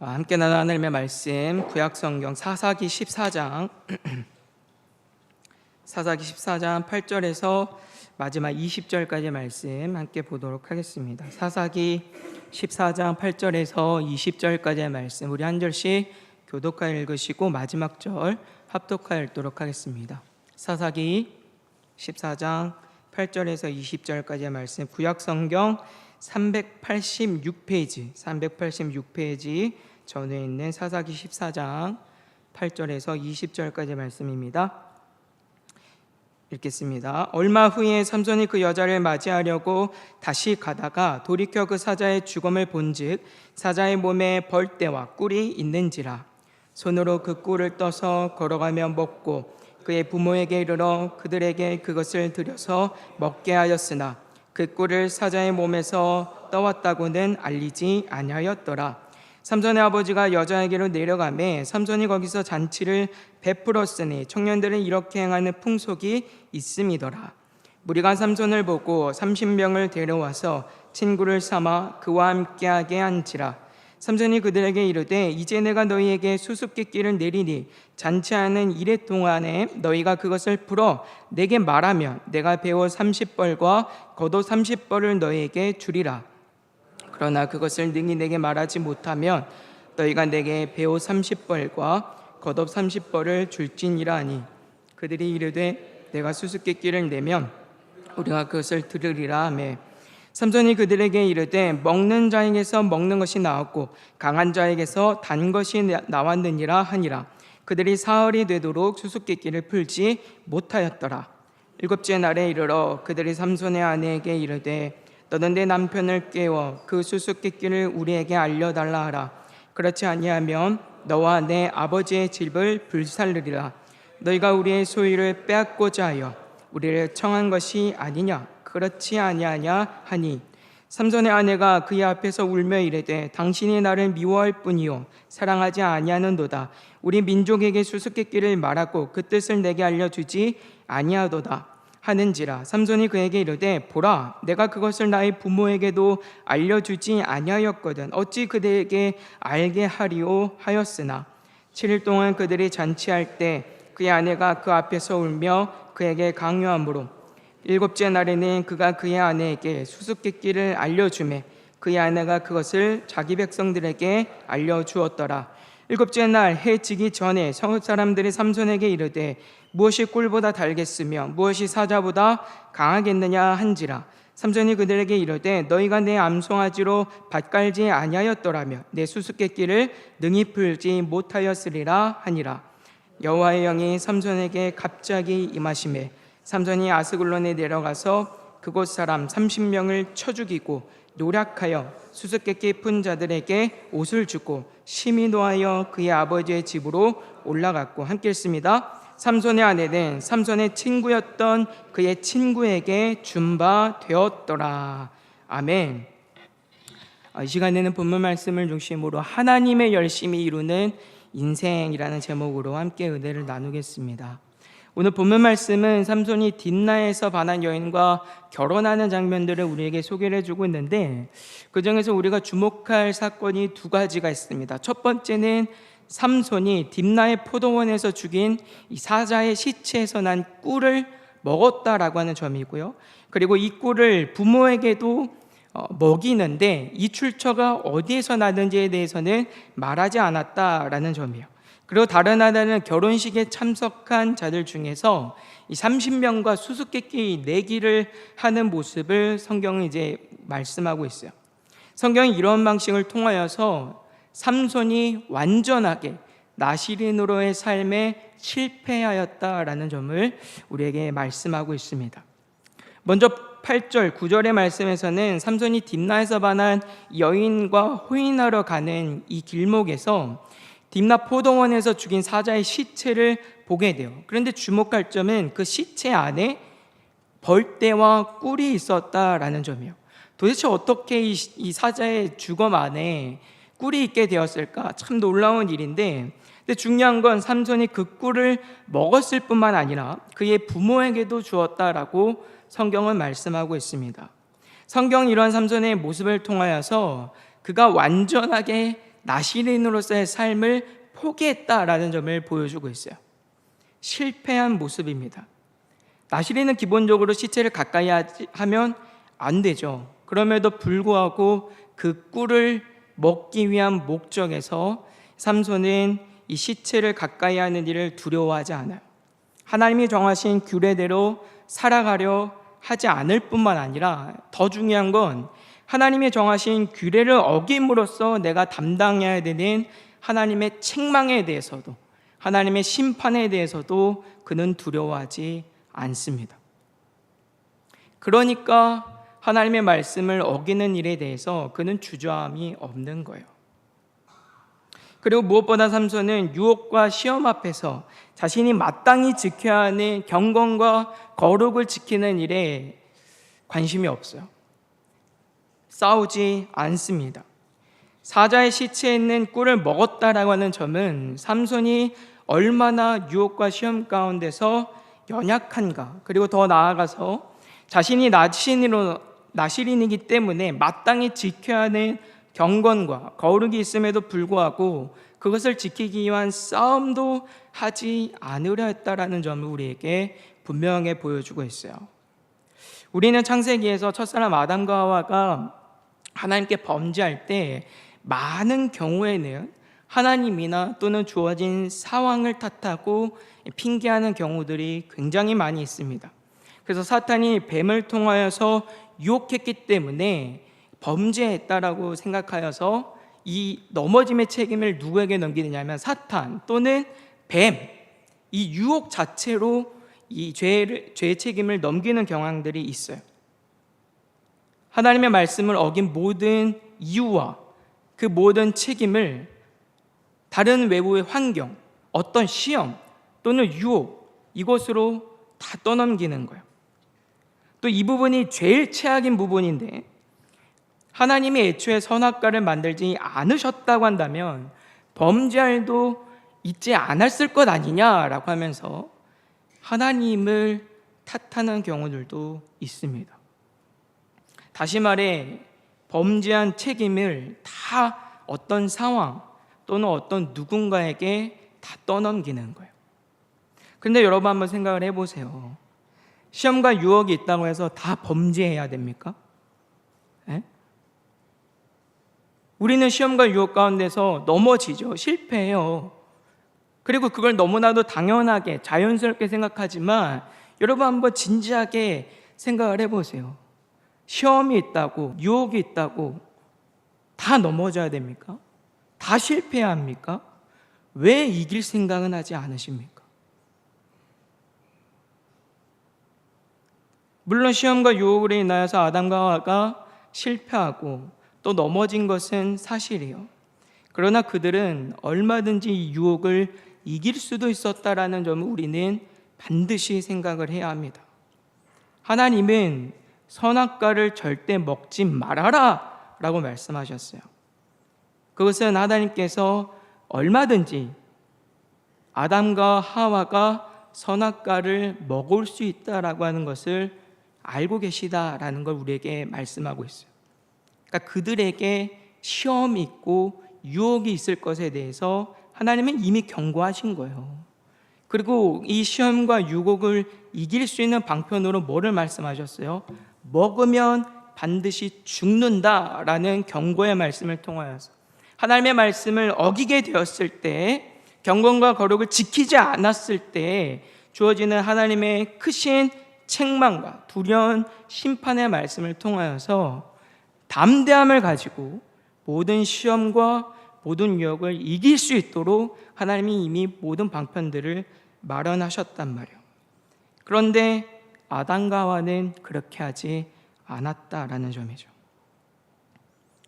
함께 나눈 하나님의 말씀 구약성경 사사기 14장 사사기 14장 8절에서 마지막 20절까지 말씀 함께 보도록 하겠습니다. 사사기 14장 8절에서 20절까지의 말씀 우리 한 절씩 교독하여 읽으시고 마지막 절 합독하여 읽도록 하겠습니다. 사사기 14장 8절에서 20절까지의 말씀 구약성경 386페이지 전에 있는 사사기 14장 8절에서 20절까지의 말씀입니다. 읽겠습니다. 얼마 후에 삼손이 그 여자를 맞이하려고 다시 가다가 돌이켜 그 사자의 죽음을 본즉 사자의 몸에 벌떼와 꿀이 있는지라 손으로 그 꿀을 떠서 걸어가며 먹고 그의 부모에게 이르러 그들에게 그것을 들여서 먹게 하였으나 그 꿀을 사자의 몸에서 떠왔다고는 알리지 아니하였더라. 삼손의 아버지가 여자에게로 내려가매 삼손이 거기서 잔치를 베풀었으니 청년들은 이렇게 행하는 풍속이 있음이더라. 무리가 삼손을 보고 30명을 데려와서 친구를 삼아 그와 함께하게 한지라. 삼손이 그들에게 이르되 이제 내가 너희에게 수수께끼를 내리니 잔치하는 이래 동안에 너희가 그것을 풀어 내게 말하면 내가 배옷 30벌과 겉옷 30벌을 너희에게 주리라. 그러나 그것을 능히 내게 말하지 못하면 너희가 내게 배옷 30벌과 겉옷 30벌을 줄지니라 하니 그들이 이르되 내가 수수께끼를 내면 우리가 그것을 들으리라 하매 삼손이 그들에게 이르되 먹는 자에게서 먹는 것이 나왔고 강한 자에게서 단 것이 나왔느니라 하니라. 그들이 사흘이 되도록 수수께끼를 풀지 못하였더라. 일곱째 날에 이르러 그들이 삼손의 아내에게 이르되 너는 내 남편을 깨워 그 수수께끼를 우리에게 알려달라 하라. 그렇지 아니하면 너와 내 아버지의 집을 불살르리라. 너희가 우리의 소유를 빼앗고자 하여 우리를 청한 것이 아니냐? 그렇지 아니하냐 하니 삼손의 아내가 그의 앞에서 울며 이르되 당신이 나를 미워할 뿐이요 사랑하지 아니하는도다. 우리 민족에게 수수께끼를 말하고 그 뜻을 내게 알려주지 아니하도다 하는지라. 삼손이 그에게 이르되 보라 내가 그것을 나의 부모에게도 알려주지 아니하였거든 어찌 그들에게 알게 하리오 하였으나 7일 동안 그들이 잔치할 때 그의 아내가 그 앞에서 울며 그에게 강요하므로 일곱째 날에는 그가 그의 아내에게 수수께끼를 알려주매 그의 아내가 그것을 자기 백성들에게 알려주었더라. 일곱째 날 해 지기 전에 성읍 사람들이 삼손에게 이르되 무엇이 꿀보다 달겠으며 무엇이 사자보다 강하겠느냐 한지라. 삼손이 그들에게 이르되 너희가 내 암송아지로 밭갈지 아니하였더라며 내 수수께끼를 능히 풀지 못하였으리라 하니라. 여호와의 영이 삼손에게 갑자기 임하시매 삼손이 아스글론에 내려가서 그곳 사람 30명을 쳐 죽이고 노략하여 수수께끼 푼 자들에게 옷을 주고 심히 노하여 그의 아버지의 집으로 올라갔고 함께 읽습니다. 삼손의 아내는 삼손의 친구였던 그의 친구에게 준 바 되었더라. 아멘. 이 시간에는 본문 말씀을 중심으로 하나님의 열심히 이루는 인생이라는 제목으로 함께 은혜를 나누겠습니다. 오늘 본문 말씀은 삼손이 딥나에서 반한 여인과 결혼하는 장면들을 우리에게 소개를 해주고 있는데 그 중에서 우리가 주목할 사건이 두 가지가 있습니다. 첫 번째는 삼손이 딥나의 포도원에서 죽인 이 사자의 시체에서 난 꿀을 먹었다라고 하는 점이고요. 그리고 이 꿀을 부모에게도 먹이는데 이 출처가 어디에서 나는지에 대해서는 말하지 않았다라는 점이에요. 그리고 다른 하나는 결혼식에 참석한 자들 중에서 이 30명과 수수께끼 내기를 하는 모습을 성경은 이제 말씀하고 있어요. 성경이 이런 방식을 통하여서 삼손이 완전하게 나시린으로의 삶에 실패하였다라는 점을 우리에게 말씀하고 있습니다. 먼저 8절, 9절의 말씀에서는 삼손이 딥나에서 반한 여인과 호인하러 가는 이 길목에서 딥나 포도원에서 죽인 사자의 시체를 보게 돼요. 그런데 주목할 점은 그 시체 안에 벌떼와 꿀이 있었다라는 점이에요. 도대체 어떻게 이 사자의 주검 안에 꿀이 있게 되었을까? 참 놀라운 일인데 근데 중요한 건 삼손이 그 꿀을 먹었을 뿐만 아니라 그의 부모에게도 주었다라고 성경은 말씀하고 있습니다. 성경이 이러한 삼손의 모습을 통하여서 그가 완전하게 나시린으로서의 삶을 포기했다라는 점을 보여주고 있어요. 실패한 모습입니다. 나시린은 기본적으로 시체를 가까이 하면 안 되죠. 그럼에도 불구하고 그 꿀을 먹기 위한 목적에서 삼손은 이 시체를 가까이 하는 일을 두려워하지 않아요. 하나님이 정하신 규례대로 살아가려 하지 않을 뿐만 아니라 더 중요한 건 하나님이 정하신 규례를 어김으로써 내가 담당해야 되는 하나님의 책망에 대해서도, 하나님의 심판에 대해서도 그는 두려워하지 않습니다. 그러니까 하나님의 말씀을 어기는 일에 대해서 그는 주저함이 없는 거예요. 그리고 무엇보다 삼손은 유혹과 시험 앞에서 자신이 마땅히 지켜야 하는 경건과 거룩을 지키는 일에 관심이 없어요. 싸우지 않습니다. 사자의 시체에 있는 꿀을 먹었다라고 하는 점은 삼손이 얼마나 유혹과 시험 가운데서 연약한가, 그리고 더 나아가서 자신이 나시린이기 때문에 마땅히 지켜야 하는 경건과 거룩이 있음에도 불구하고 그것을 지키기 위한 싸움도 하지 않으려 했다라는 점을 우리에게 분명하게 보여주고 있어요. 우리는 창세기에서 첫사람 아담과 하와가 하나님께 범죄할 때 많은 경우에는 하나님이나 또는 주어진 상황을 탓하고 핑계하는 경우들이 굉장히 많이 있습니다. 그래서 사탄이 뱀을 통하여서 유혹했기 때문에 범죄했다라고 생각하여서 이 넘어짐의 책임을 누구에게 넘기느냐면 사탄 또는 뱀, 이 유혹 자체로 이 죄의 책임을 넘기는 경향들이 있어요. 하나님의 말씀을 어긴 모든 이유와 그 모든 책임을 다른 외부의 환경, 어떤 시험 또는 유혹, 이것으로 다 떠넘기는 거예요. 또 이 부분이 제일 최악인 부분인데, 하나님이 애초에 선악과를 만들지 않으셨다고 한다면 범죄할 일도 있지 않았을 것 아니냐라고 하면서 하나님을 탓하는 경우들도 있습니다. 다시 말해 범죄한 책임을 다 어떤 상황 또는 어떤 누군가에게 다 떠넘기는 거예요. 그런데 여러분 한번 생각을 해보세요. 시험과 유혹이 있다고 해서 다 범죄해야 됩니까? 에? 우리는 시험과 유혹 가운데서 넘어지죠. 실패해요. 그리고 그걸 너무나도 당연하게 자연스럽게 생각하지만 여러분 한번 진지하게 생각을 해보세요. 시험이 있다고, 유혹이 있다고 다 넘어져야 됩니까? 다 실패해야 합니까? 왜 이길 생각은 하지 않으십니까? 물론 시험과 유혹으로 인하여서 아담과 하와가 실패하고 또 넘어진 것은 사실이에요. 그러나 그들은 얼마든지 이 유혹을 이길 수도 있었다라는 점을 우리는 반드시 생각을 해야 합니다. 하나님은 선악과를 절대 먹지 말아라 라고 말씀하셨어요. 그것은 하나님께서 얼마든지 아담과 하와가 선악과를 먹을 수 있다라고 하는 것을 알고 계시다라는 걸 우리에게 말씀하고 있어요. 그러니까 그들에게 시험이 있고 유혹이 있을 것에 대해서 하나님은 이미 경고하신 거예요. 그리고 이 시험과 유혹을 이길 수 있는 방편으로 뭐를 말씀하셨어요? 먹으면 반드시 죽는다라는 경고의 말씀을 통하여서 하나님의 말씀을 어기게 되었을 때, 경건과 거룩을 지키지 않았을 때 주어지는 하나님의 크신 책망과 두려운 심판의 말씀을 통하여서 담대함을 가지고 모든 시험과 모든 유혹을 이길 수 있도록 하나님이 이미 모든 방편들을 마련하셨단 말이에요. 그런데 아담과 하와는 그렇게 하지 않았다라는 점이죠.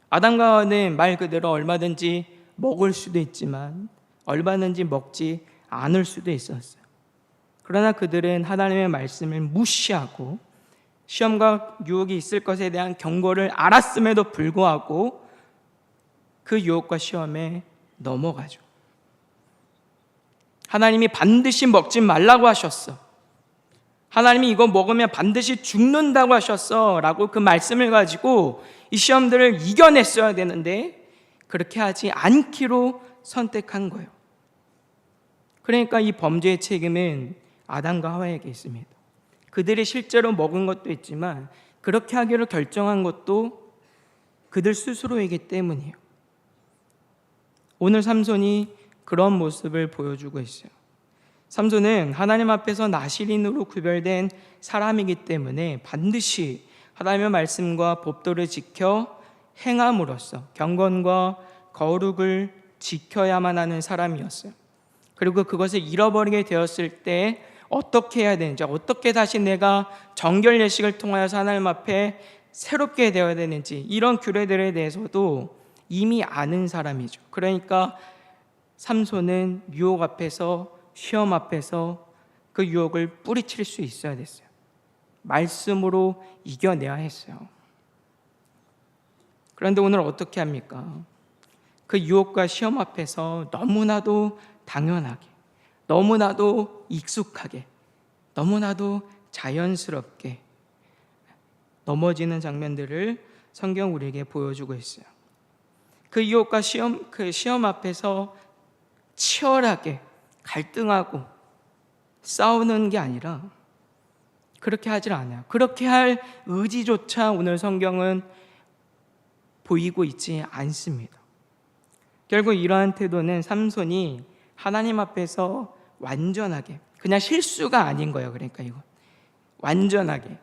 아담과 하와는 말 그대로 얼마든지 먹을 수도 있지만 얼마든지 먹지 않을 수도 있었어요. 그러나 그들은 하나님의 말씀을 무시하고 시험과 유혹이 있을 것에 대한 경고를 알았음에도 불구하고 그 유혹과 시험에 넘어가죠. 하나님이 반드시 먹지 말라고 하셨어. 하나님이 이거 먹으면 반드시 죽는다고 하셨어 라고 그 말씀을 가지고 이 시험들을 이겨냈어야 되는데 그렇게 하지 않기로 선택한 거예요. 그러니까 이 범죄의 책임은 아담과 하와에게 있습니다. 그들이 실제로 먹은 것도 있지만 그렇게 하기로 결정한 것도 그들 스스로이기 때문이에요. 오늘 삼손이 그런 모습을 보여주고 있어요. 삼손은 하나님 앞에서 나실인으로 구별된 사람이기 때문에 반드시 하나님의 말씀과 법도를 지켜 행함으로써 경건과 거룩을 지켜야만 하는 사람이었어요. 그리고 그것을 잃어버리게 되었을 때 어떻게 해야 되는지, 어떻게 다시 내가 정결 예식을 통하여서 하나님 앞에 새롭게 되어야 되는지, 이런 규례들에 대해서도 이미 아는 사람이죠. 그러니까 삼손은 유혹 앞에서, 시험 앞에서 그 유혹을 뿌리칠 수 있어야 됐어요. 말씀으로 이겨내야 했어요. 그런데 오늘 어떻게 합니까? 그 유혹과 시험 앞에서 너무나도 당연하게, 너무나도 익숙하게, 너무나도 자연스럽게 넘어지는 장면들을 성경 우리에게 보여주고 있어요. 그 유혹과 시험 앞에서 치열하게 갈등하고 싸우는 게 아니라 그렇게 하질 않아요. 그렇게 할 의지조차 오늘 성경은 보이고 있지 않습니다. 결국 이러한 태도는 삼손이 하나님 앞에서 완전하게, 그냥 실수가 아닌 거예요. 그러니까 이거 완전하게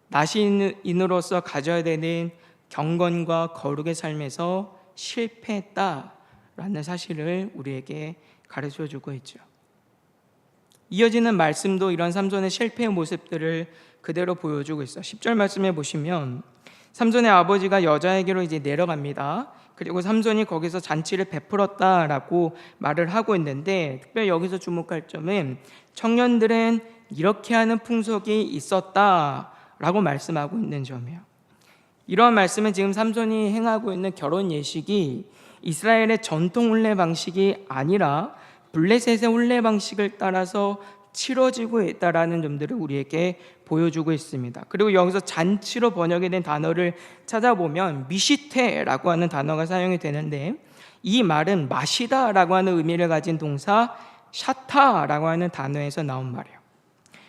나시인으로서 가져야 되는 경건과 거룩의 삶에서 실패했다라는 사실을 우리에게 가르쳐주고 있죠. 이어지는 말씀도 이런 삼손의 실패의 모습들을 그대로 보여주고 있어요. 10절 말씀에 보시면 삼손의 아버지가 여자에게로 이제 내려갑니다. 그리고 삼손이 거기서 잔치를 베풀었다라고 말을 하고 있는데, 특별히 여기서 주목할 점은 청년들은 이렇게 하는 풍속이 있었다라고 말씀하고 있는 점이에요. 이러한 말씀은 지금 삼손이 행하고 있는 결혼 예식이 이스라엘의 전통 혼례 방식이 아니라 블레셋의 혼례 방식을 따라서 치러지고 있다라는 점들을 우리에게 보여주고 있습니다. 그리고 여기서 잔치로 번역이 된 단어를 찾아보면 미시테라고 하는 단어가 사용이 되는데, 이 말은 마시다라고 하는 의미를 가진 동사 샤타라고 하는 단어에서 나온 말이에요.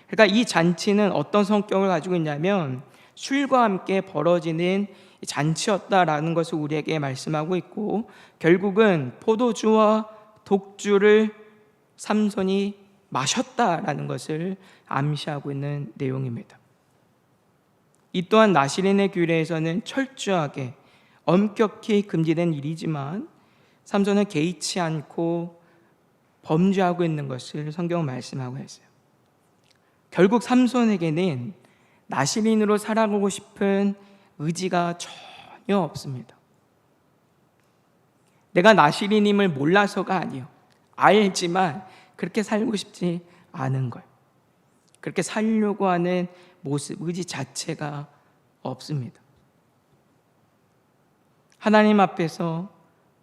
그러니까 이 잔치는 어떤 성격을 가지고 있냐면 술과 함께 벌어지는 잔치였다라는 것을 우리에게 말씀하고 있고, 결국은 포도주와 독주를 삼손이 마셨다라는 것을 암시하고 있는 내용입니다. 이 또한 나실인의 규례에서는 철저하게 엄격히 금지된 일이지만 삼손은 개의치 않고 범죄하고 있는 것을 성경은 말씀하고 있어요. 결국 삼손에게는 나실인으로 살아가고 싶은 의지가 전혀 없습니다. 내가 나실인임을 몰라서가 아니에요. 알지만 그렇게 살고 싶지 않은 거예요. 그렇게 살려고 하는 모습, 의지 자체가 없습니다. 하나님 앞에서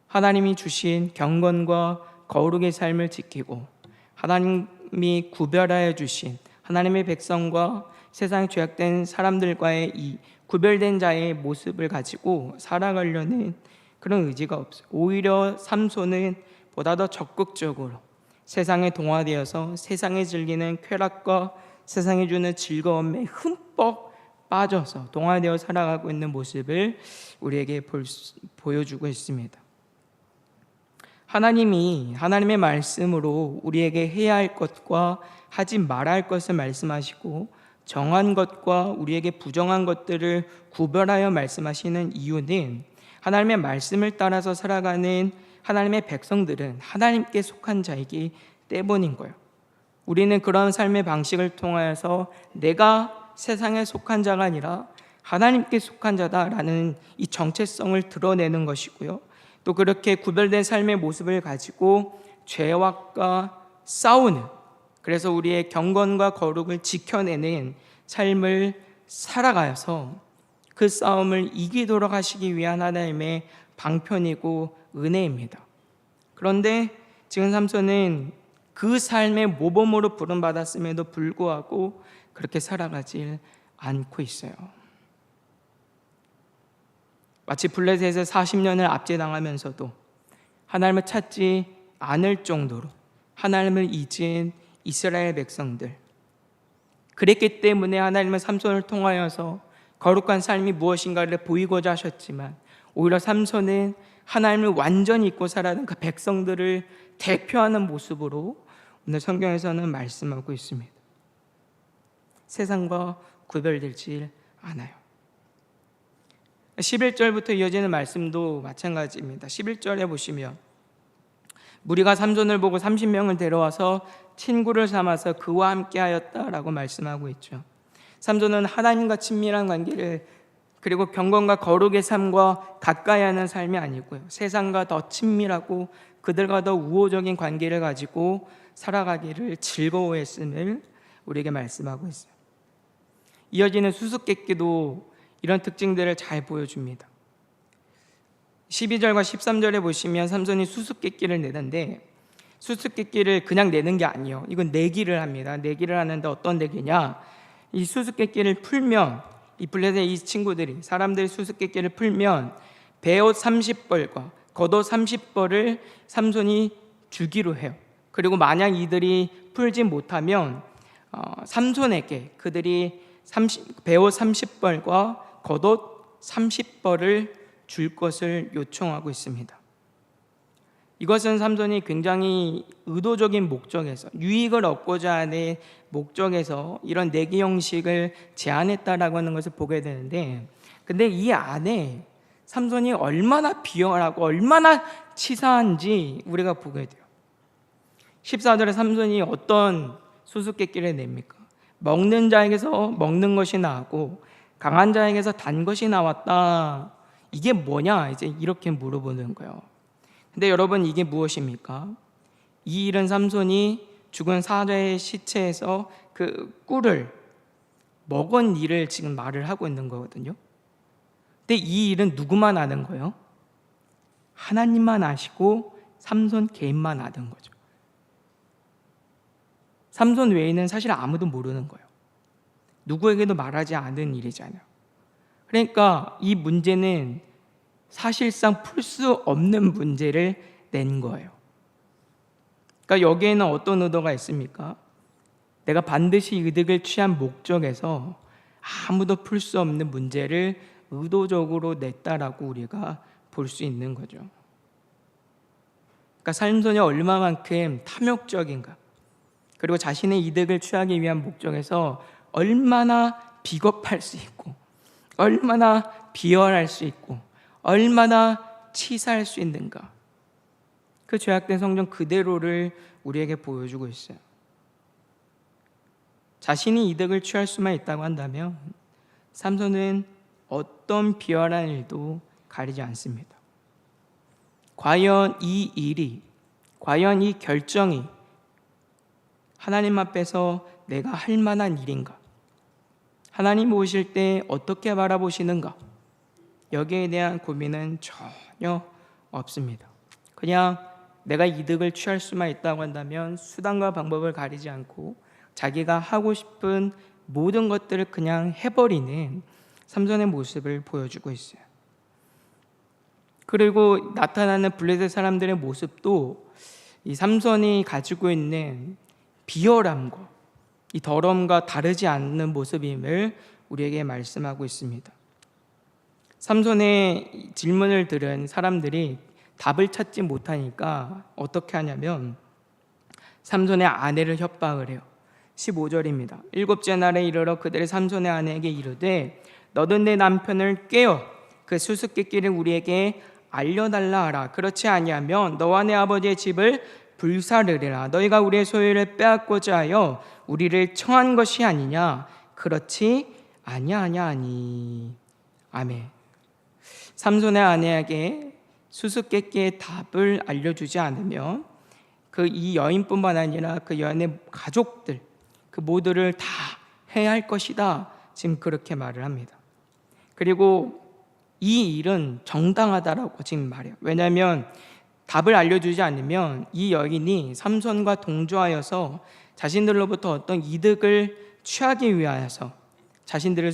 하나님이 주신 경건과 거룩의 삶을 지키고 하나님이 구별하여 주신 하나님의 백성과 세상에 죄악된 사람들과의 이 구별된 자의 모습을 가지고 살아가려는 그런 의지가 없어요. 오히려 삼손은 보다 더 적극적으로 세상에 동화되어서 세상에 즐기는 쾌락과 세상에 주는 즐거움에 흠뻑 빠져서 동화되어 살아가고 있는 모습을 우리에게 보여주고 있습니다. 하나님이 하나님의 말씀으로 우리에게 해야 할 것과 하지 말아야 할 것을 말씀하시고 정한 것과 우리에게 부정한 것들을 구별하여 말씀하시는 이유는 하나님의 말씀을 따라서 살아가는 하나님의 백성들은 하나님께 속한 자이기 때문인 거예요. 우리는 그런 삶의 방식을 통하여서 내가 세상에 속한 자가 아니라 하나님께 속한 자다라는 이 정체성을 드러내는 것이고요. 또 그렇게 구별된 삶의 모습을 가지고 죄악과 싸우는, 그래서 우리의 경건과 거룩을 지켜내는 삶을 살아가서 그 싸움을 이기도록 하시기 위한 하나님의 방편이고 은혜입니다. 그런데 지금 삼손은 그 삶의 모범으로 부름받았음에도 불구하고 그렇게 살아가질 않고 있어요. 마치 블레셋에 40년을 압제당하면서도 하나님을 찾지 않을 정도로 하나님을 잊은 이스라엘 백성들, 그랬기 때문에 하나님은 삼손을 통하여서 거룩한 삶이 무엇인가를 보이고자 하셨지만, 오히려 삼손은 하나님을 완전히 잊고 살아가는 그 백성들을 대표하는 모습으로 오늘 성경에서는 말씀하고 있습니다. 세상과 구별되지 않아요. 11절부터 이어지는 말씀도 마찬가지입니다. 11절에 보시면 무리가 삼손을 보고 30명을 데려와서 친구를 삼아서 그와 함께 하였다라고 말씀하고 있죠. 삼손은 하나님과 친밀한 관계를, 그리고 경건과 거룩의 삶과 가까이 하는 삶이 아니고요, 세상과 더 친밀하고 그들과 더 우호적인 관계를 가지고 살아가기를 즐거워했음을 우리에게 말씀하고 있어요. 이어지는 수수께끼도 이런 특징들을 잘 보여줍니다. 12절과 13절에 보시면 삼손이 수수께끼를 내는데, 수수께끼를 그냥 내는 게 아니에요. 이건 내기를 합니다. 내기를 하는데 어떤 내기냐, 이 수수께끼를 풀면, 이 블레셋 이 친구들이, 사람들이 수수께끼를 풀면 베옷 30벌과 겉옷 30벌을 삼손이 주기로 해요. 그리고 만약 이들이 풀지 못하면 삼손에게 그들이 베옷 30벌과 겉옷 30벌을 줄 것을 요청하고 있습니다. 이것은 삼손이 굉장히 의도적인 목적에서, 유익을 얻고자 하는 목적에서 이런 내기 형식을 제안했다라고 하는 것을 보게 되는데, 근데 이 안에 삼손이 얼마나 비열하고 얼마나 치사한지 우리가 보게 돼요. 14절에 삼손이 어떤 수수께끼를 냅니까? 먹는 자에게서 먹는 것이 나오고 강한 자에게서 단 것이 나왔다. 이게 뭐냐? 이제 이렇게 물어보는 거예요. 근데 여러분, 이게 무엇입니까? 이 일은 삼손이 죽은 사자의 시체에서 그 꿀을 먹은 일을 지금 말을 하고 있는 거거든요. 근데 이 일은 누구만 아는 거예요? 하나님만 아시고 삼손 개인만 아는 거죠. 삼손 외에는 사실 아무도 모르는 거예요. 누구에게도 말하지 않은 일이잖아요. 그러니까 이 문제는 사실상 풀 수 없는 문제를 낸 거예요. 그러니까 여기에는 어떤 의도가 있습니까? 내가 반드시 이득을 취한 목적에서 아무도 풀 수 없는 문제를 의도적으로 냈다라고 우리가 볼 수 있는 거죠. 그러니까 삼손이 얼마만큼 탐욕적인가, 그리고 자신의 이득을 취하기 위한 목적에서 얼마나 비겁할 수 있고, 얼마나 비열할 수 있고, 얼마나 치사할 수 있는가, 그 죄악된 성경 그대로를 우리에게 보여주고 있어요. 자신이 이득을 취할 수만 있다고 한다면 삼손은 어떤 비열한 일도 가리지 않습니다. 과연 이 일이, 과연 이 결정이 하나님 앞에서 내가 할 만한 일인가? 하나님 보실 때 어떻게 바라보시는가? 여기에 대한 고민은 전혀 없습니다. 그냥 내가 이득을 취할 수만 있다고 한다면 수단과 방법을 가리지 않고 자기가 하고 싶은 모든 것들을 그냥 해버리는 삼손의 모습을 보여주고 있어요. 그리고 나타나는 블레셋 사람들의 모습도 이 삼손이 가지고 있는 비열함과 이 더러움과 다르지 않는 모습임을 우리에게 말씀하고 있습니다. 삼손의 질문을 들은 사람들이 답을 찾지 못하니까 어떻게 하냐면 삼손의 아내를 협박을 해요. 15절입니다. 일곱째 날에 이르러 그들의 삼손의 아내에게 이르되 너는 내 남편을 꾀어 그 수수께끼를 우리에게 알려달라 하라. 그렇지 아니하면 너와 내 아버지의 집을 불사르리라. 너희가 우리의 소유를 빼앗고자 하여 우리를 청한 것이 아니냐? 그렇지 아니하냐니. 아멘. 삼손의 아내에게 수수께끼의 답을 알려주지 않으면 그 이 여인뿐만 아니라 그 여인의 가족들, 그 모두를 다 해야 할 것이다. 지금 그렇게 말을 합니다. 그리고 이 일은 정당하다라고 지금 말해요. 왜냐하면 답을 알려주지 않으면 이 여인이 삼손과 동조하여서 자신들로부터 어떤 이득을 취하기 위하여서 자신들을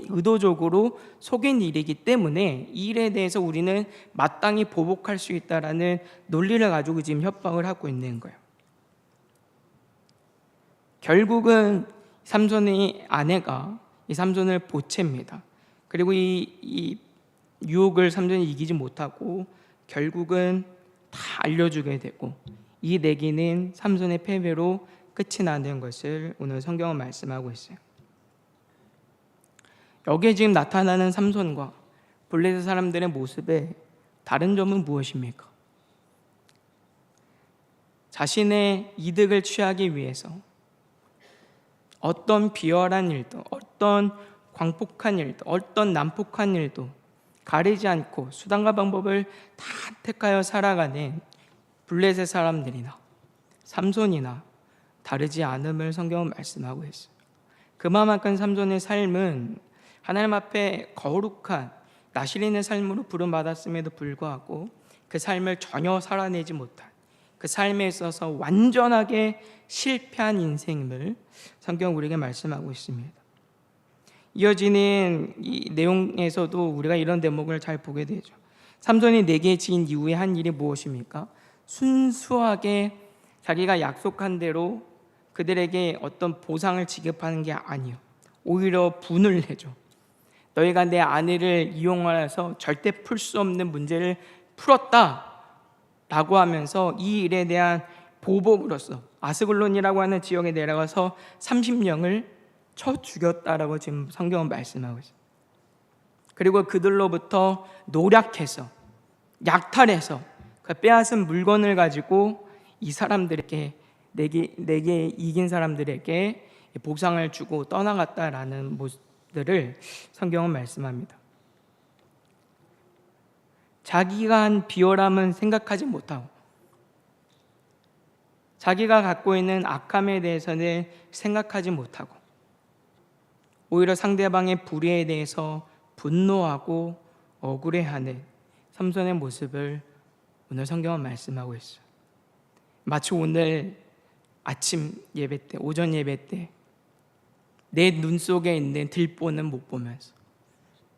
의도적으로 속인 일이기 때문에 이 일에 대해서 우리는 마땅히 보복할 수 있다라는 논리를 가지고 지금 협박을 하고 있는 거예요. 결국은 삼손의 아내가 이 삼손을 보채입니다. 그리고 이 유혹을 삼손이 이기지 못하고 결국은 다 알려주게 되고 이 내기는 삼손의 패배로 끝이 나는 것을 오늘 성경은 말씀하고 있어요. 여기에 지금 나타나는 삼손과 블레셋 사람들의 모습의 다른 점은 무엇입니까? 자신의 이득을 취하기 위해서 어떤 비열한 일도, 어떤 광폭한 일도, 어떤 난폭한 일도 가리지 않고 수단과 방법을 다 택하여 살아가는 블레셋 사람들이나 삼손이나 다르지 않음을 성경은 말씀하고 있어요. 그만큼 삼손의 삶은 하나님 앞에 거룩한 나실인의 삶으로 부름받았음에도 불구하고 그 삶을 전혀 살아내지 못한, 그 삶에 있어서 완전하게 실패한 인생을 성경 우리에게 말씀하고 있습니다. 이어지는 이 내용에서도 우리가 이런 대목을 잘 보게 되죠. 삼손이 내게 지인 이후에 한 일이 무엇입니까? 순수하게 자기가 약속한 대로 그들에게 어떤 보상을 지급하는 게 아니에요. 오히려 분을 내죠. 너희가 내 아내를 이용하여서 절대 풀 수 없는 문제를 풀었다 라고 하면서 이 일에 대한 보복으로서 아스글론이라고 하는 지역에 내려가서 30명을 쳐 죽였다라고 지금 성경은 말씀하고 있어요. 그리고 그들로부터 노략해서 약탈해서 그 빼앗은 물건을 가지고 이 사람들에게 내게 이긴 사람들에게 보상을 주고 떠나갔다라는 모습들을 성경은 말씀합니다. 자기가 한 비열함은 생각하지 못하고 자기가 갖고 있는 악함에 대해서는 생각하지 못하고 오히려 상대방의 불의에 대해서 분노하고 억울해하는 삼손의 모습을 오늘 성경은 말씀하고 있어요. 마치 오늘 아침 예배 때, 오전 예배 때 내 눈 속에 있는 들보는 못 보면서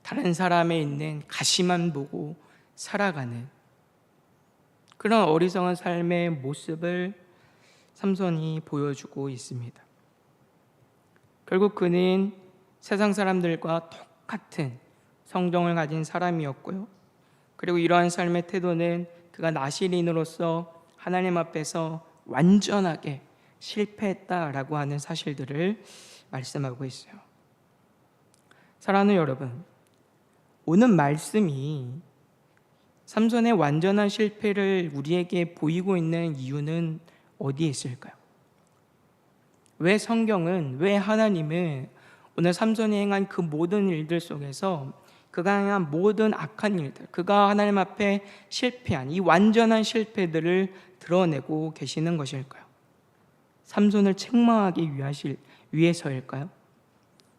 다른 사람에 있는 가시만 보고 살아가는 그런 어리석은 삶의 모습을 삼손이 보여주고 있습니다. 결국 그는 세상 사람들과 똑같은 성정을 가진 사람이었고요. 그리고 이러한 삶의 태도는 그가 나실인으로서 하나님 앞에서 완전하게 실패했다라고 하는 사실들을 말씀하고 있어요. 사랑하는 여러분, 오늘 말씀이 삼손의 완전한 실패를 우리에게 보이고 있는 이유는 어디에 있을까요? 왜 성경은, 왜 하나님은 오늘 삼손이 행한 그 모든 일들 속에서 그가 행한 모든 악한 일들, 그가 하나님 앞에 실패한 이 완전한 실패들을 드러내고 계시는 것일까요? 삼손을 책망하기 위해서일까요?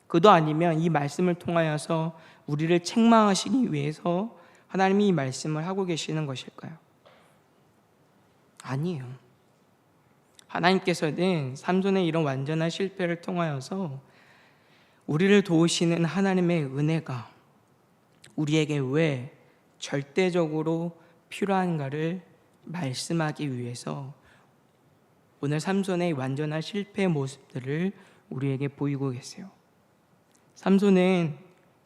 그도 아니면 이 말씀을 통하여서 우리를 책망하시기 위해서 하나님이 이 말씀을 하고 계시는 것일까요? 아니에요. 하나님께서는 삼손의 이런 완전한 실패를 통하여서 우리를 도우시는 하나님의 은혜가 우리에게 왜 절대적으로 필요한가를 말씀하기 위해서 오늘 삼손의 완전한 실패의 모습들을 우리에게 보이고 계세요. 삼손은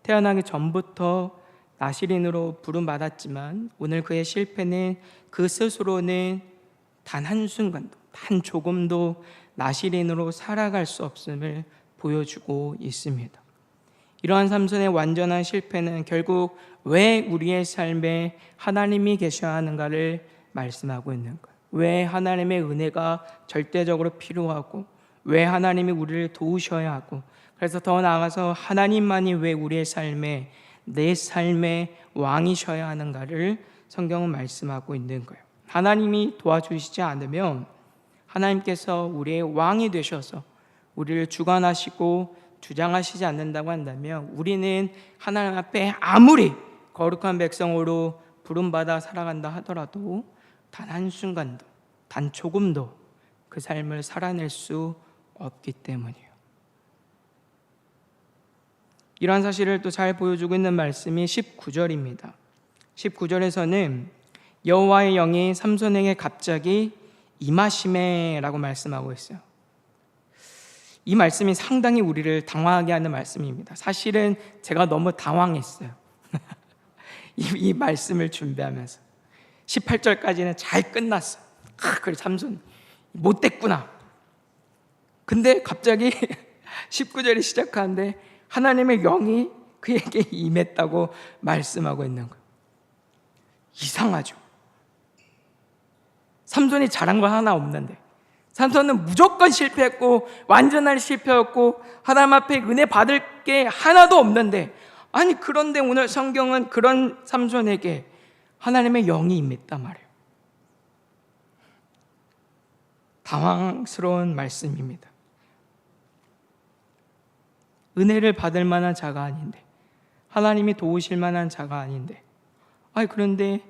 태어나기 전부터 나실인으로 부름받았지만 오늘 그의 실패는 그 스스로는 단 한순간도, 단 조금도 나실인으로 살아갈 수 없음을 보여주고 있습니다. 이러한 삼손의 완전한 실패는 결국 왜 우리의 삶에 하나님이 계셔야 하는가를 말씀하고 있는 거예요. 왜 하나님의 은혜가 절대적으로 필요하고 왜 하나님이 우리를 도우셔야 하고 그래서 더 나아가서 하나님만이 왜 우리의 삶에 내 삶의 왕이셔야 하는가를 성경은 말씀하고 있는 거예요. 하나님이 도와주시지 않으면 하나님께서 우리의 왕이 되셔서 우리를 주관하시고 주장하시지 않는다고 한다면 우리는 하나님 앞에 아무리 거룩한 백성으로 부름받아 살아간다 하더라도 단 한순간도, 단 조금도 그 삶을 살아낼 수 없기 때문이에요. 이러한 사실을 또 잘 보여주고 있는 말씀이 19절입니다. 19절에서는 여호와의 영이 삼손에게 갑자기 임하시매라고 말씀하고 있어요. 이 말씀이 상당히 우리를 당황하게 하는 말씀입니다. 사실은 제가 너무 당황했어요. 이 말씀을 준비하면서 18절까지는 잘 끝났어요. 그래, 삼손 못됐구나. 근데 갑자기 19절이 시작하는데 하나님의 영이 그에게 임했다고 말씀하고 있는 거예요. 이상하죠. 삼손이 잘한 거 하나 없는데, 삼손은 무조건 실패했고 완전한 실패였고 하나님 앞에 은혜 받을 게 하나도 없는데, 아니 그런데 오늘 성경은 그런 삼손에게 하나님의 영이 임했단 말이에요. 당황스러운 말씀입니다. 은혜를 받을 만한 자가 아닌데, 하나님이 도우실 만한 자가 아닌데, 그런데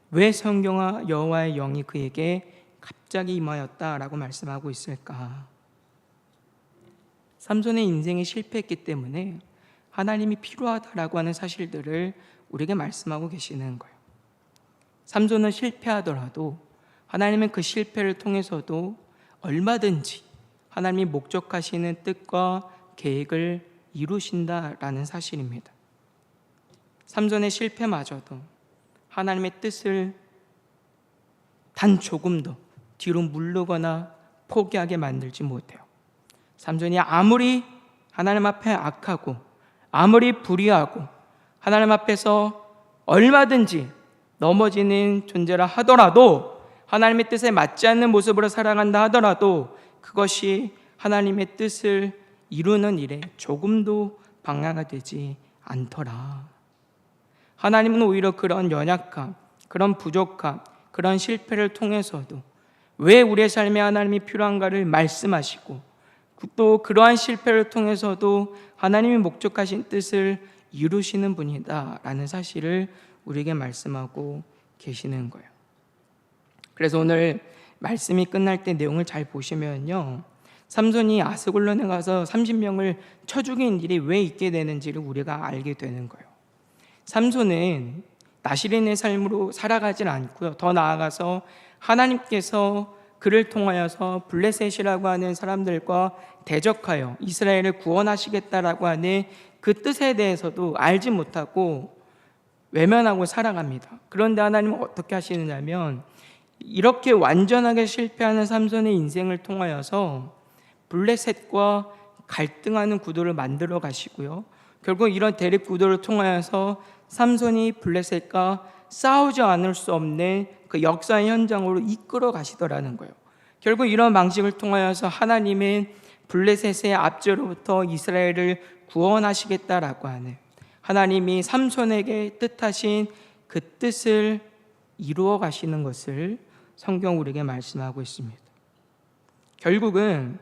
왜 성경과 여호와의 영이 그에게 갑자기 임하였다라고 말씀하고 있을까? 삼손의 인생이 실패했기 때문에 하나님이 필요하다라고 하는 사실들을 우리에게 말씀하고 계시는 거예요. 삼손은 실패하더라도 하나님은 그 실패를 통해서도 얼마든지 하나님이 목적하시는 뜻과 계획을 이루신다라는 사실입니다. 삼손의 실패마저도 하나님의 뜻을 단 조금도 뒤로 물르거나 포기하게 만들지 못해요. 삼손이 아무리 하나님 앞에 악하고 아무리 불의하고 하나님 앞에서 얼마든지 넘어지는 존재라 하더라도, 하나님의 뜻에 맞지 않는 모습으로 살아간다 하더라도 그것이 하나님의 뜻을 이루는 일에 조금도 방해가 되지 않더라. 하나님은 오히려 그런 연약함, 그런 부족함, 그런 실패를 통해서도 왜 우리의 삶에 하나님이 필요한가를 말씀하시고, 또 그러한 실패를 통해서도 하나님이 목적하신 뜻을 이루시는 분이다라는 사실을 우리에게 말씀하고 계시는 거예요. 그래서 오늘 말씀이 끝날 때 내용을 잘 보시면요, 삼손이 아스글론에 가서 30명을 쳐 죽인 일이 왜 있게 되는지를 우리가 알게 되는 거예요. 삼손은 나실인의 삶으로 살아가질 않고요, 더 나아가서 하나님께서 그를 통하여서 블레셋이라고 하는 사람들과 대적하여 이스라엘을 구원하시겠다라고 하는 그 뜻에 대해서도 알지 못하고 외면하고 살아갑니다. 그런데 하나님은 어떻게 하시느냐면, 이렇게 완전하게 실패하는 삼손의 인생을 통하여서 블레셋과 갈등하는 구도를 만들어 가시고요, 결국 이런 대립 구도를 통하여서 삼손이 블레셋과 싸우지 않을 수 없는 그 역사의 현장으로 이끌어 가시더라는 거예요. 결국 이런 방식을 통하여서 하나님은 블레셋의 압제로부터 이스라엘을 구원하시겠다라고 하는, 하나님이 삼손에게 뜻하신 그 뜻을 이루어 가시는 것을 성경 우리에게 말씀하고 있습니다. 결국은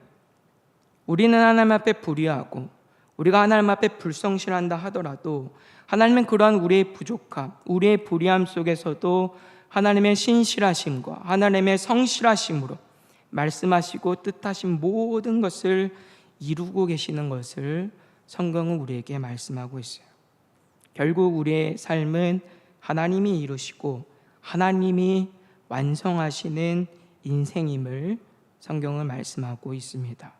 우리는 하나님 앞에 불의하고 우리가 하나님 앞에 불성실한다 하더라도 하나님은 그러한 우리의 부족함, 우리의 불의함 속에서도 하나님의 신실하심과 하나님의 성실하심으로 말씀하시고 뜻하신 모든 것을 이루고 계시는 것을 성경은 우리에게 말씀하고 있어요. 결국 우리의 삶은 하나님이 이루시고 하나님이 완성하시는 인생임을 성경은 말씀하고 있습니다.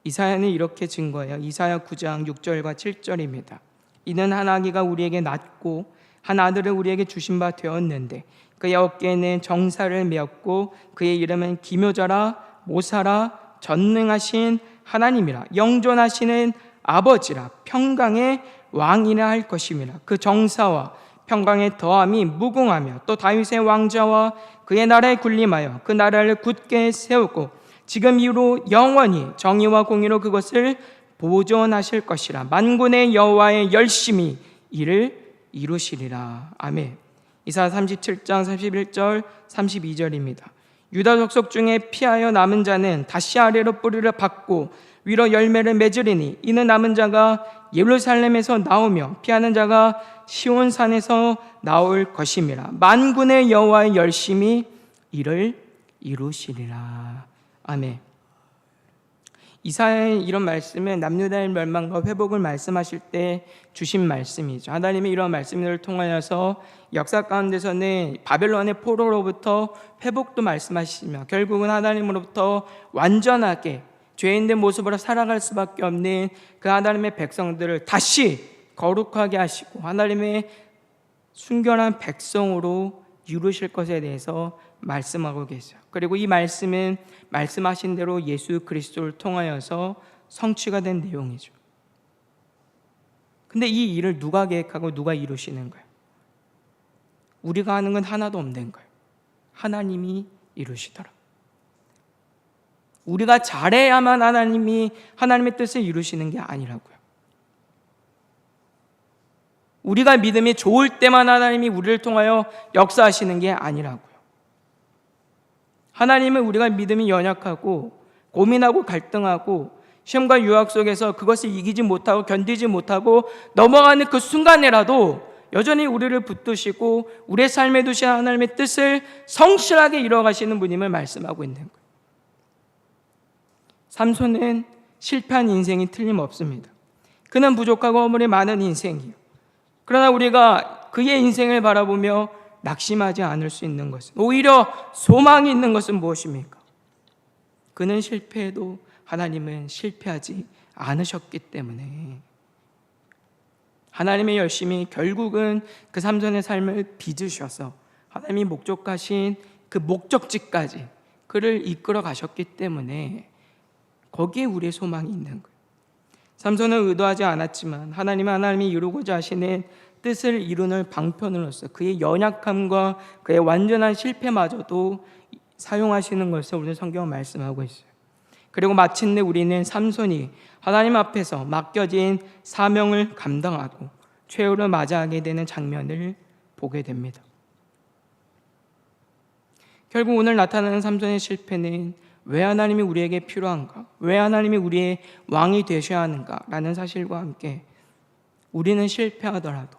이사야는 이렇게 증거해요. 이사야 9장 6절과 7절입니다. 이는 한 아기가 우리에게 낳고 한 아들을 우리에게 주신 바 되었는데 그의 어깨에는 정사를 메었고 그의 이름은 기묘자라 모사라 전능하신 하나님이라 영존하시는 아버지라 평강의 왕이라 할 것임이라. 그 정사와 평강의 더함이 무궁하며 또 다윗의 왕자와 그의 나라에 군림하여 그 나라를 굳게 세우고 지금 이후로 영원히 정의와 공의로 그것을 보존하실 것이라. 만군의 여호와의 열심히 이를 이루시리라. 아멘. 이사야 37장 31절 32절입니다. 유다 족속 중에 피하여 남은 자는 다시 아래로 뿌리를 받고 위로 열매를 맺으리니 이는 남은 자가 예루살렘에서 나오며 피하는 자가 시온산에서 나올 것임이라. 만군의 여호와의 열심히 이를 이루시리라. 아멘. 이사야의 이런 말씀은 남유다의 멸망과 회복을 말씀하실 때 주신 말씀이죠. 하나님의 이런 말씀을 통하여서 역사 가운데서는 바벨론의 포로로부터 회복도 말씀하시며 결국은 하나님으로부터 완전하게 죄인된 모습으로 살아갈 수밖에 없는 그 하나님의 백성들을 다시 거룩하게 하시고 하나님의 순결한 백성으로 이루실 것에 대해서 말씀하고 계세요. 그리고 이 말씀은 말씀하신 대로 예수 그리스도를 통하여서 성취가 된 내용이죠. 근데 이 일을 누가 계획하고 누가 이루시는 거예요? 우리가 하는 건 하나도 없는 거예요. 하나님이 이루시더라. 우리가 잘해야만 하나님이 하나님의 뜻을 이루시는 게 아니라고요. 우리가 믿음이 좋을 때만 하나님이 우리를 통하여 역사하시는 게 아니라고요. 하나님은 우리가 믿음이 연약하고 고민하고 갈등하고 시험과 유혹 속에서 그것을 이기지 못하고 견디지 못하고 넘어가는 그 순간에라도 여전히 우리를 붙드시고 우리의 삶에 두신 하나님의 뜻을 성실하게 이뤄가시는 분임을 말씀하고 있는 거예요. 삼손은 실패한 인생이 틀림없습니다. 그는 부족하고 허물이 많은 인생이에요. 그러나 우리가 그의 인생을 바라보며 낙심하지 않을 수 있는 것은, 오히려 소망이 있는 것은 무엇입니까? 그는 실패해도 하나님은 실패하지 않으셨기 때문에 하나님의 열심이 결국은 그 삼손의 삶을 빚으셔서 하나님이 목적하신 그 목적지까지 그를 이끌어 가셨기 때문에 거기에 우리의 소망이 있는 거예요. 삼손은 의도하지 않았지만 하나님이 이루고자 하시는 뜻을 이루는 방편으로서 그의 연약함과 그의 완전한 실패마저도 사용하시는 것을 우리 성경은 말씀하고 있어요. 그리고 마침내 우리는 삼손이 하나님 앞에서 맡겨진 사명을 감당하고 최후를 맞이하게 되는 장면을 보게 됩니다. 결국 오늘 나타나는 삼손의 실패는 왜 하나님이 우리에게 필요한가? 왜 하나님이 우리의 왕이 되셔야 하는가? 라는 사실과 함께 우리는 실패하더라도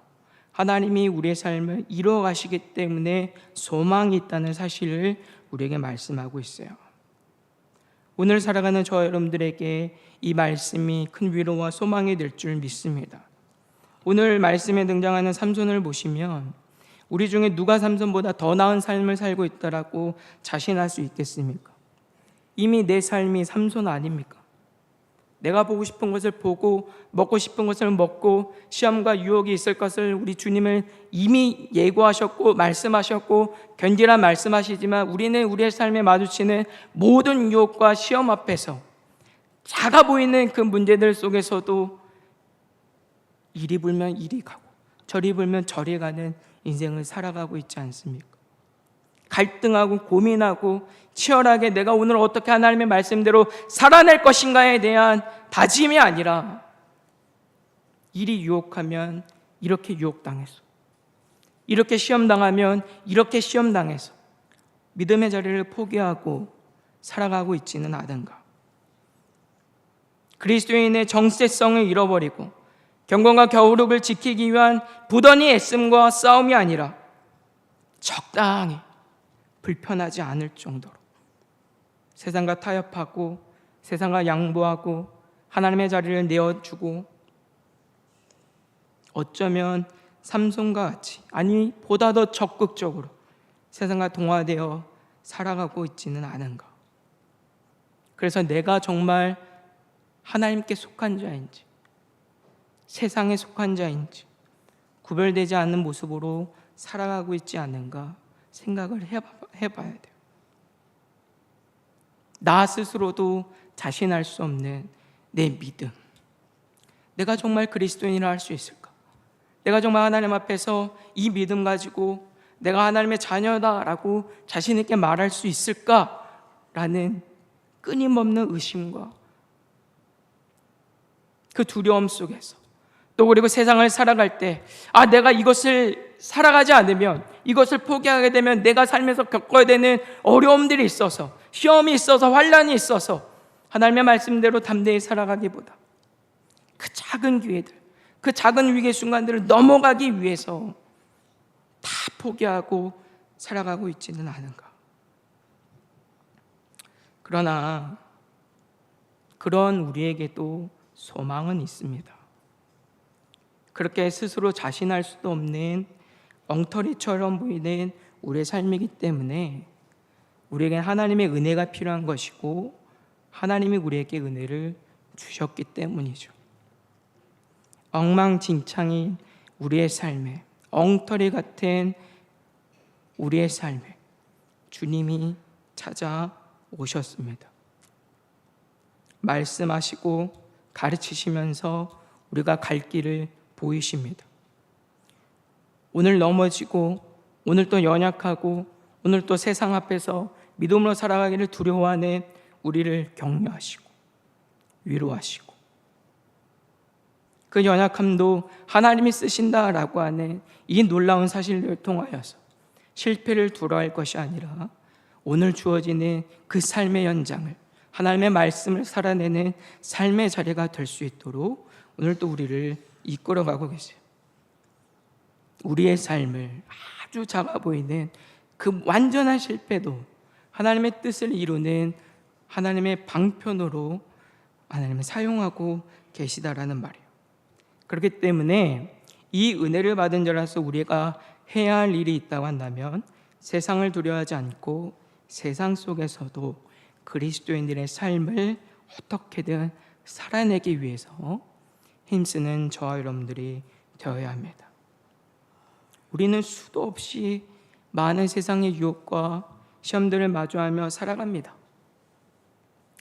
하나님이 우리의 삶을 이루어 가시기 때문에 소망이 있다는 사실을 우리에게 말씀하고 있어요. 오늘 살아가는 저 여러분들에게 이 말씀이 큰 위로와 소망이 될 줄 믿습니다. 오늘 말씀에 등장하는 삼손을 보시면 우리 중에 누가 삼손보다 더 나은 삶을 살고 있다라고 자신할 수 있겠습니까? 이미 내 삶이 삼손 아닙니까? 내가 보고 싶은 것을 보고 먹고 싶은 것을 먹고 시험과 유혹이 있을 것을 우리 주님을 이미 예고하셨고 말씀하셨고 견디라 말씀하시지만 우리는 우리의 삶에 마주치는 모든 유혹과 시험 앞에서 작아 보이는 그 문제들 속에서도 이리 불면 이리 가고 저리 불면 저리 가는 인생을 살아가고 있지 않습니까? 갈등하고 고민하고 치열하게 내가 오늘 어떻게 하나님의 말씀대로 살아낼 것인가에 대한 다짐이 아니라 이리 유혹하면 이렇게 유혹당해서 이렇게 시험당하면 이렇게 시험당해서 믿음의 자리를 포기하고 살아가고 있지는 않은가? 그리스도인의 정체성을 잃어버리고 경건과 겨울룩을 지키기 위한 부단히 애씀과 싸움이 아니라 적당히 불편하지 않을 정도로 세상과 타협하고 세상과 양보하고 하나님의 자리를 내어주고 어쩌면 삼손과 같이 아니 보다 더 적극적으로 세상과 동화되어 살아가고 있지는 않은가. 그래서 내가 정말 하나님께 속한 자인지 세상에 속한 자인지 구별되지 않는 모습으로 살아가고 있지 않은가 생각을 해봐야 돼요. 나 스스로도 자신할 수 없는 내 믿음. 내가 정말 그리스도인이라 할 수 있을까? 내가 정말 하나님 앞에서 이 믿음 가지고 내가 하나님의 자녀다라고 자신 있게 말할 수 있을까라는 끊임없는 의심과 그 두려움 속에서 또 그리고 세상을 살아갈 때 내가 이것을 살아가지 않으면 이것을 포기하게 되면 내가 살면서 겪어야 되는 어려움들이 있어서 시험이 있어서 환난이 있어서 하나님의 말씀대로 담대히 살아가기보다 그 작은 기회들 그 작은 위기의 순간들을 넘어가기 위해서 다 포기하고 살아가고 있지는 않은가. 그러나 그런 우리에게도 소망은 있습니다. 그렇게 스스로 자신할 수도 없는 엉터리처럼 보이는 우리의 삶이기 때문에 우리에게 하나님의 은혜가 필요한 것이고 하나님이 우리에게 은혜를 주셨기 때문이죠. 엉망진창인 우리의 삶에, 엉터리 같은 우리의 삶에 주님이 찾아오셨습니다. 말씀하시고 가르치시면서 우리가 갈 길을 보이십니다. 오늘 넘어지고 오늘 또 연약하고 오늘 또 세상 앞에서 믿음으로 살아가기를 두려워하는 우리를 격려하시고 위로하시고 그 연약함도 하나님이 쓰신다라고 하는 이 놀라운 사실을 통하여서 실패를 두려워할 것이 아니라 오늘 주어지는 그 삶의 연장을 하나님의 말씀을 살아내는 삶의 자리가 될 수 있도록 오늘도 우리를 이끌어가고 계세요. 우리의 삶을 아주 작아 보이는 그 완전한 실패도 하나님의 뜻을 이루는 하나님의 방편으로 하나님을 사용하고 계시다라는 말이에요. 그렇기 때문에 이 은혜를 받은 자라서 우리가 해야 할 일이 있다고 한다면 세상을 두려워하지 않고 세상 속에서도 그리스도인들의 삶을 어떻게든 살아내기 위해서 힘쓰는 저와 여러분들이 되어야 합니다. 우리는 수도 없이 많은 세상의 유혹과 시험들을 마주하며 살아갑니다.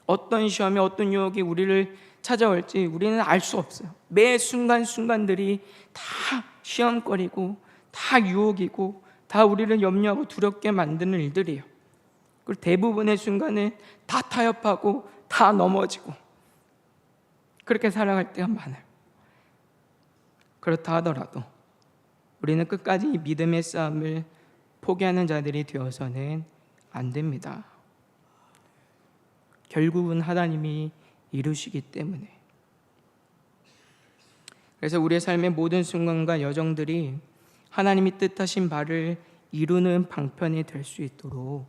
어떤 시험이 어떤 유혹이 우리를 찾아올지 우리는 알 수 없어요. 매 순간순간들이 다 시험거리고 다 유혹이고 다 우리를 염려하고 두렵게 만드는 일들이에요. 그리고 대부분의 순간은 다 타협하고 다 넘어지고 그렇게 살아갈 때가 많아요. 그렇다 하더라도 우리는 끝까지 이 믿음의 싸움을 포기하는 자들이 되어서는 안 됩니다. 결국은 하나님이 이루시기 때문에. 그래서 우리의 삶의 모든 순간과 여정들이 하나님이 뜻하신 바를 이루는 방편이 될 수 있도록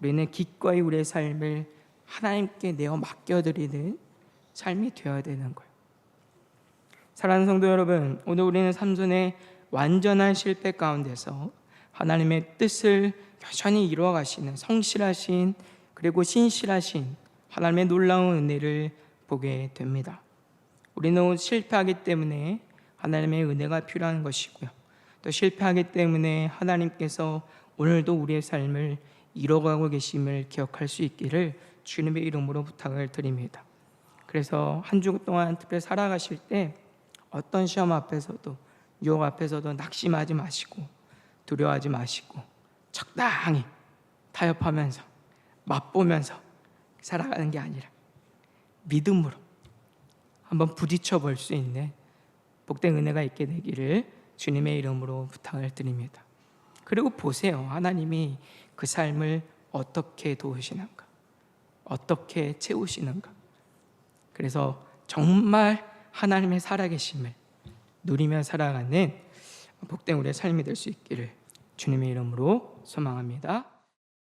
우리는 기꺼이 우리의 삶을 하나님께 내어 맡겨드리는 삶이 되어야 되는 거예요. 사랑하는 성도 여러분, 오늘 우리는 삼손의 완전한 실패 가운데서 하나님의 뜻을 여전히 이루어 가시는 성실하신 그리고 신실하신 하나님의 놀라운 은혜를 보게 됩니다. 우리는 실패하기 때문에 하나님의 은혜가 필요한 것이고요. 또 실패하기 때문에 하나님께서 오늘도 우리의 삶을 이뤄가고 계심을 기억할 수 있기를 주님의 이름으로 부탁을 드립니다. 그래서 한 주 동안 특별히 살아가실 때 어떤 시험 앞에서도 유혹 앞에서도 낙심하지 마시고 두려워하지 마시고 적당히 타협하면서 맛보면서 살아가는 게 아니라 믿음으로 한번 부딪혀 볼 수 있는 복된 은혜가 있게 되기를 주님의 이름으로 부탁을 드립니다. 그리고 보세요. 하나님이 그 삶을 어떻게 도우시는가, 어떻게 채우시는가. 그래서 정말 하나님의 살아계심을 누리며 살아가는 복된 우리의 삶이 될 수 있기를 주님의 이름으로 소망합니다.